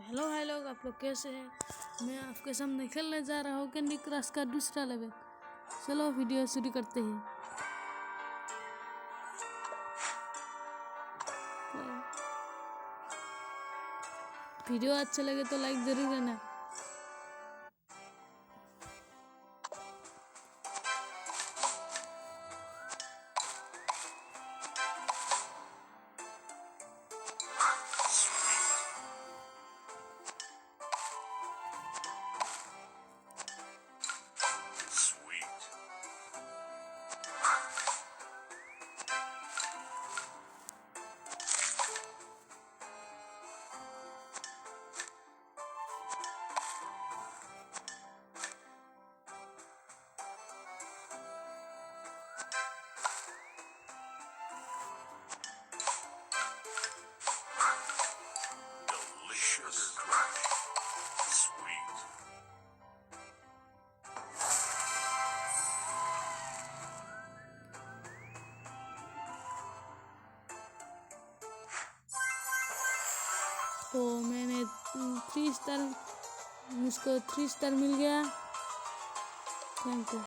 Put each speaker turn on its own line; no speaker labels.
Hello hi लोग, आप लोग कैसे हैं। मैं आपके सामने खेलने जा रहा हूँ कैंडी क्रश का दूसरा लेवल। चलो वीडियो शुरू करते हैं। वीडियो अच्छा लगे तो लाइक जरूर करना। तो मैंने 3 स्टार, मुझको 3 स्टार मिल गया। Thank you.